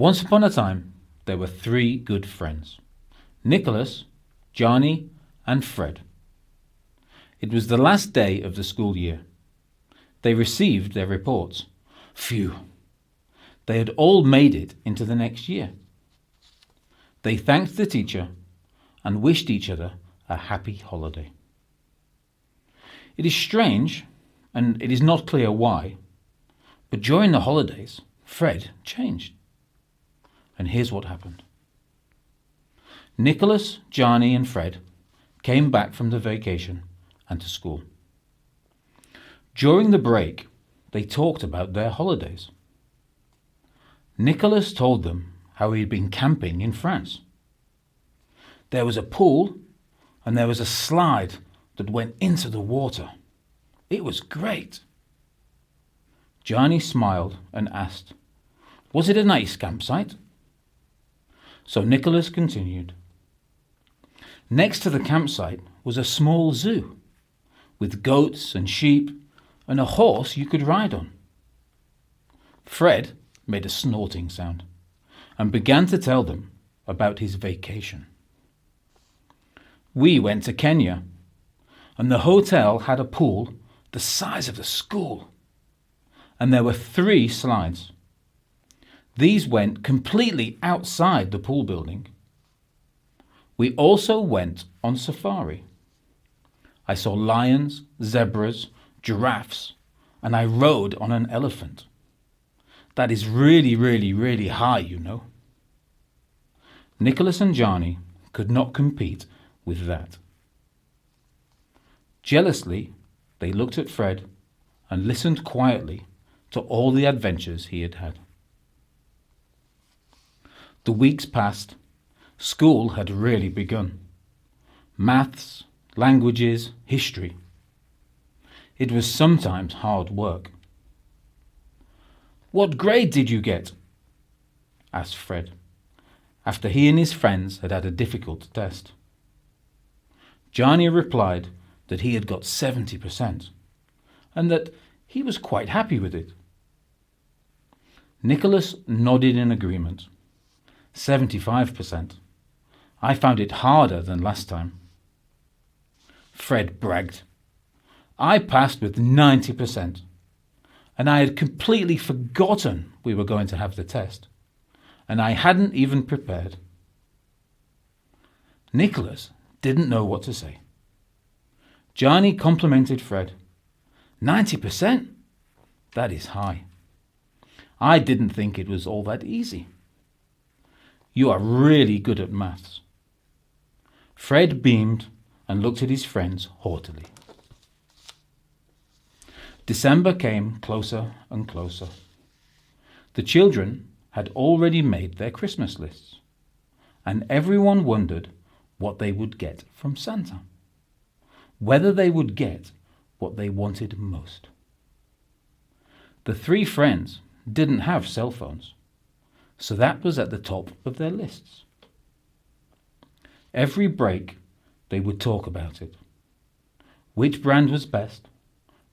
Once upon a time, there were three good friends: Nicholas, Johnny, and Fred. It was the last day of the school year. They received their reports. Phew! They had all made it into the next year. They thanked the teacher and wished each other a happy holiday. It is strange, and it is not clear why, but during the holidays, Fred changed. And here's what happened. Nicholas, Johnny, and Fred came back from the vacation and to school. During the break, they talked about their holidays. Nicholas told them how he had been camping in France. There was a pool and there was a slide that went into the water. It was great. Johnny smiled and asked, "Was it a nice campsite?" So Nicholas continued. Next to the campsite was a small zoo with goats and sheep and a horse you could ride on. Fred made a snorting sound and began to tell them about his vacation. We went to Kenya, and the hotel had a pool the size of the school, and there were 3 slides. These went completely outside the pool building. We also went on safari. I saw lions, zebras, giraffes, and I rode on an elephant. That is really, really, really high, you know. Nicholas and Johnny could not compete with that. Jealously, they looked at Fred and listened quietly to all the adventures he had had. The weeks passed. School had really begun. Maths, languages, history. It was sometimes hard work. "What grade did you get?" asked Fred, after he and his friends had had a difficult test. Johnny replied that he had got 70% and that he was quite happy with it. Nicholas nodded in agreement. 75%. I found it harder than last time. Fred bragged. I passed with 90%, and I had completely forgotten we were going to have the test, and I hadn't even prepared. Nicholas didn't know what to say. Johnny complimented Fred. 90%? That is high. I didn't think it was all that easy. You are really good at maths. Fred beamed and looked at his friends haughtily. December came closer and closer. The children had already made their Christmas lists, and everyone wondered what they would get from Santa, whether they would get what they wanted most. The 3 friends didn't have cell phones, so that was at the top of their lists. Every break, they would talk about it. Which brand was best?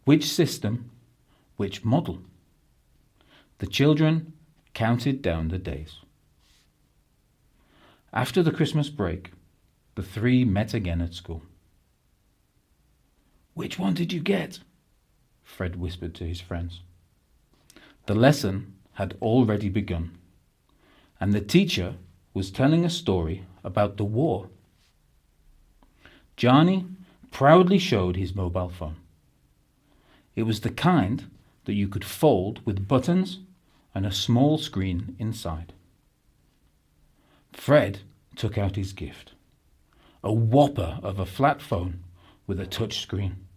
Which system? Which model? The children counted down the days. After the Christmas break, the 3 met again at school. "Which one did you get?" Fred whispered to his friends. The lesson had already begun, and the teacher was telling a story about the war. Johnny proudly showed his mobile phone. It was the kind that you could fold with buttons and a small screen inside. Fred took out his gift, a whopper of a flat phone with a touch screen.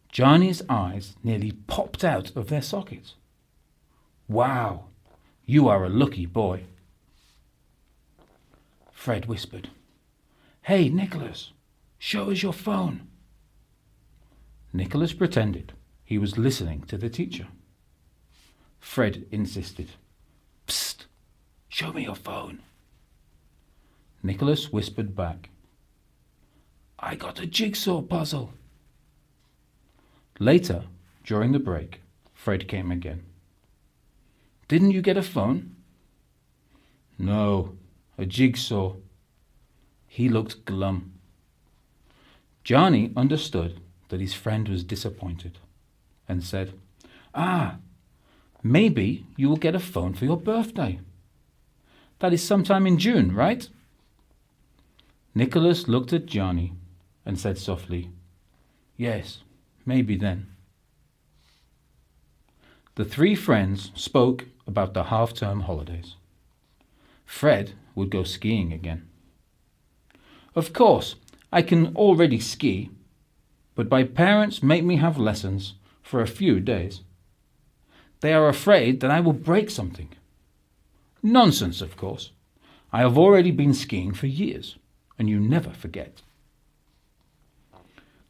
Johnny's eyes nearly popped out of their sockets. "Wow, you are a lucky boy." Fred whispered, "Hey, Nicholas, show us your phone." Nicholas pretended he was listening to the teacher. Fred insisted, "Psst, show me your phone." Nicholas whispered back, "I got a jigsaw puzzle." Later, during the break, Fred came again. "Didn't you get a phone?" No, a jigsaw. He looked glum. Johnny understood that his friend was disappointed and said, "Ah, maybe you will get a phone for your birthday. That is sometime in June, right?" Nicholas looked at Johnny and said softly, "Yes, maybe then." The three friends spoke about the half-term holidays. Fred would go skiing again. "Of course, I can already ski, but my parents make me have lessons for a few days. They are afraid that I will break something." "Nonsense, of course. I have already been skiing for years, and you never forget."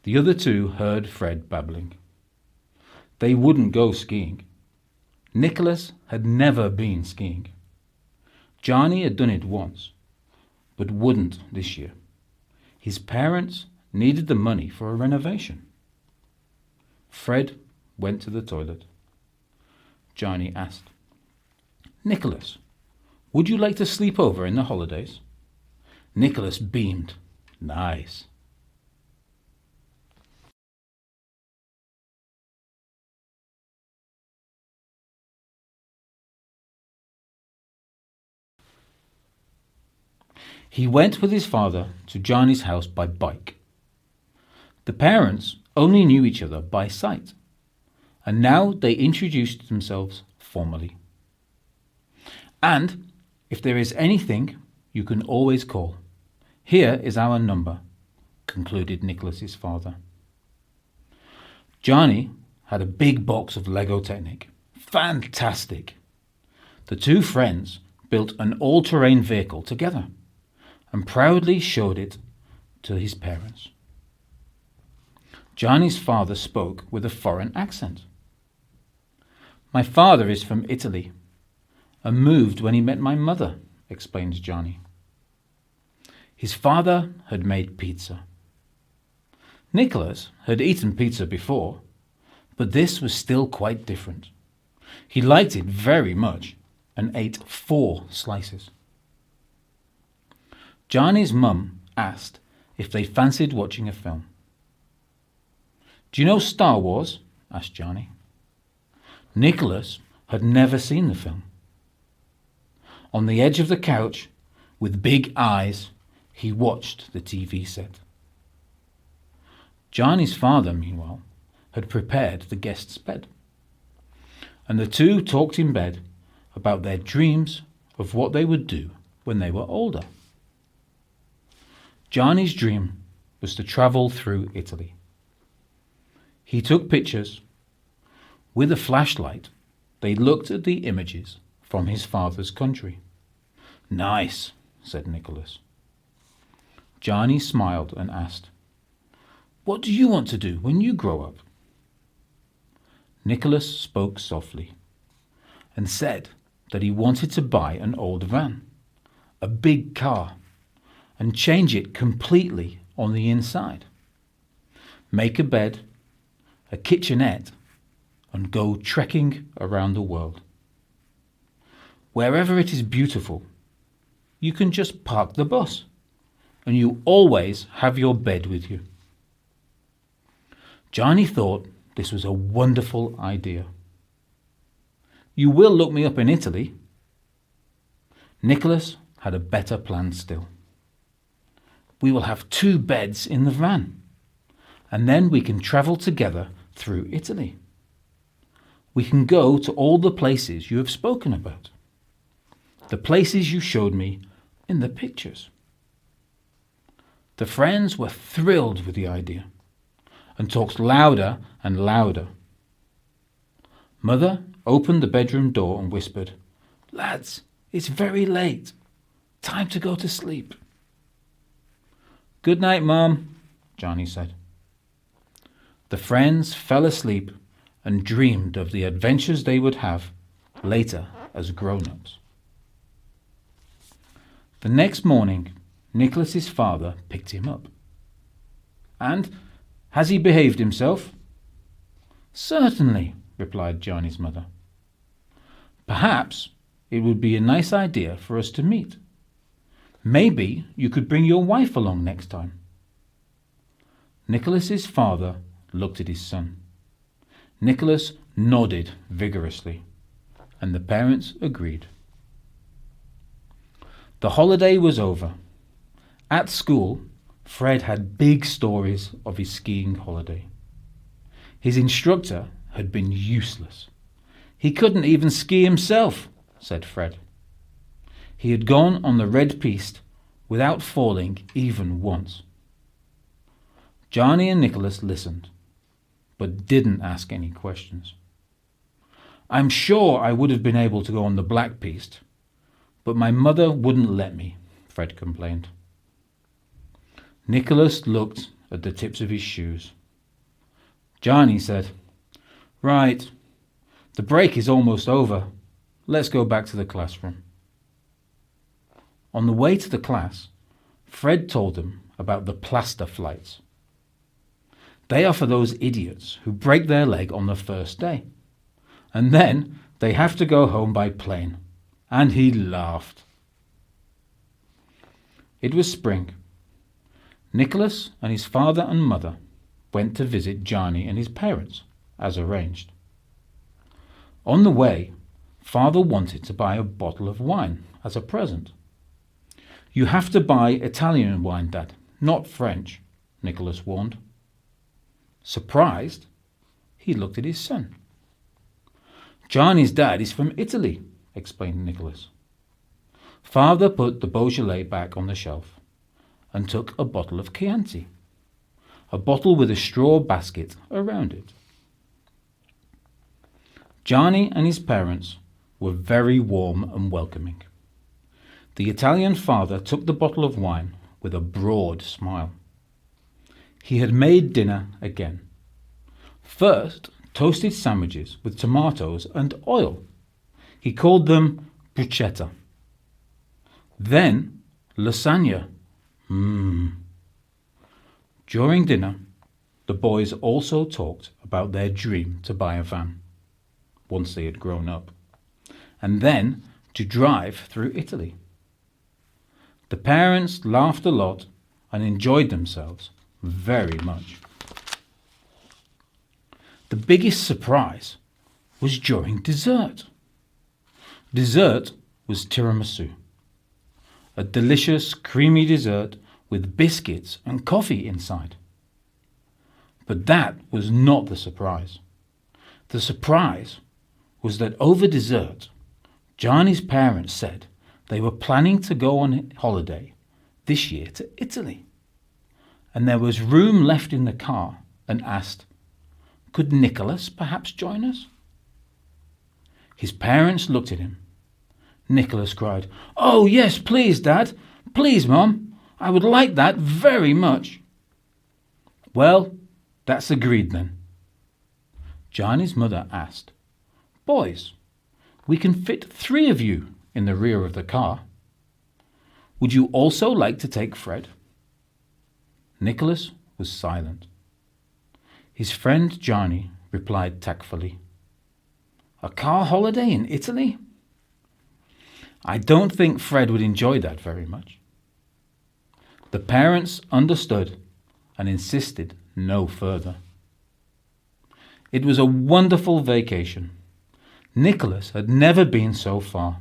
The other two heard Fred babbling. They wouldn't go skiing. Nicholas had never been skiing. Johnny had done it once, but wouldn't this year. His parents needed the money for a renovation. Fred went to the toilet. Johnny asked, "Nicholas, would you like to sleep over in the holidays?" Nicholas beamed. "Nice." He went with his father to Johnny's house by bike. The parents only knew each other by sight, and now they introduced themselves formally. "And if there is anything, you can always call. Here is our number," concluded Nicholas's father. Johnny had a big box of Lego Technic. Fantastic! The two friends built an all-terrain vehicle together and proudly showed it to his parents. Johnny's father spoke with a foreign accent. "My father is from Italy and moved when he met my mother," explained Johnny. His father had made pizza. Nicholas had eaten pizza before, but this was still quite different. He liked it very much and ate 4 slices. Johnny's mum asked if they fancied watching a film. "Do you know Star Wars?" asked Johnny. Nicholas had never seen the film. On the edge of the couch, with big eyes, he watched the TV set. Johnny's father, meanwhile, had prepared the guest's bed, and the two talked in bed about their dreams of what they would do when they were older. Johnny's dream was to travel through Italy. He took pictures. With a flashlight, they looked at the images from his father's country. "Nice," said Nicholas. Johnny smiled and asked, "What do you want to do when you grow up?" Nicholas spoke softly and said that he wanted to buy an old van, a big car, and change it completely on the inside. Make a bed, a kitchenette, and go trekking around the world. Wherever it is beautiful, you can just park the bus, and you always have your bed with you. Johnny thought this was a wonderful idea. "You will look me up in Italy?" Nicholas had a better plan still. "We will have 2 beds in the van, and then we can travel together through Italy. We can go to all the places you have spoken about, the places you showed me in the pictures." The friends were thrilled with the idea and talked louder and louder. Mother opened the bedroom door and whispered, "Lads, it's very late. Time to go to sleep." "Good night, Mom," Johnny said. The friends fell asleep and dreamed of the adventures they would have later as grown-ups. The next morning, Nicholas's father picked him up. "And has he behaved himself?" "Certainly," replied Johnny's mother. "Perhaps it would be a nice idea for us to meet. Maybe you could bring your wife along next time." Nicholas's father looked at his son. Nicholas nodded vigorously, and the parents agreed. The holiday was over. At school, Fred had big stories of his skiing holiday. His instructor had been useless. "He couldn't even ski himself," said Fred. He had gone on the red piste without falling even once. Johnny and Nicholas listened, but didn't ask any questions. "I'm sure I would have been able to go on the black piste, but my mother wouldn't let me," Fred complained. Nicholas looked at the tips of his shoes. Johnny said, "Right, the break is almost over. Let's go back to the classroom." On the way to the class, Fred told them about the plaster flights. They are for those idiots who break their leg on the first day, and then they have to go home by plane. And he laughed. It was spring. Nicholas and his father and mother went to visit Johnny and his parents, as arranged. On the way, Father wanted to buy a bottle of wine as a present. "You have to buy Italian wine, Dad, not French," Nicholas warned. Surprised, he looked at his son. "Johnny's dad is from Italy," explained Nicholas. Father put the Beaujolais back on the shelf and took a bottle of Chianti, a bottle with a straw basket around it. Johnny and his parents were very warm and welcoming. The Italian father took the bottle of wine with a broad smile. He had made dinner again. First, toasted sandwiches with tomatoes and oil. He called them bruschetta. Then, lasagna. During dinner, the boys also talked about their dream to buy a van, once they had grown up, and then to drive through Italy. The parents laughed a lot and enjoyed themselves very much. The biggest surprise was during dessert. Dessert was tiramisu, a delicious creamy dessert with biscuits and coffee inside. But that was not the surprise. The surprise was that over dessert, Johnny's parents said they were planning to go on holiday this year to Italy. And there was room left in the car, and asked, could Nicholas perhaps join us? His parents looked at him. Nicholas cried, "Oh yes, please, Dad. Please, Mum. I would like that very much." "Well, that's agreed then." Johnny's mother asked, "Boys, we can fit 3 of you in the rear of the car. Would you also like to take Fred?" Nicholas was silent. His friend Johnny replied tactfully, "A car holiday in Italy? I don't think Fred would enjoy that very much." The parents understood and insisted no further. It was a wonderful vacation. Nicholas had never been so far.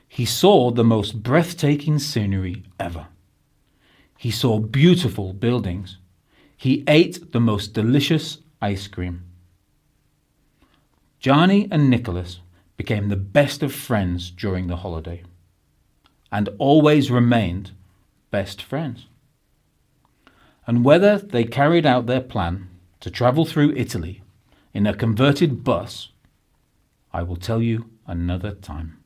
He saw the most breathtaking scenery ever. He saw beautiful buildings. He ate the most delicious ice cream. Johnny and Nicholas became the best of friends during the holiday, and always remained best friends. And whether they carried out their plan to travel through Italy in a converted bus, I will tell you another time.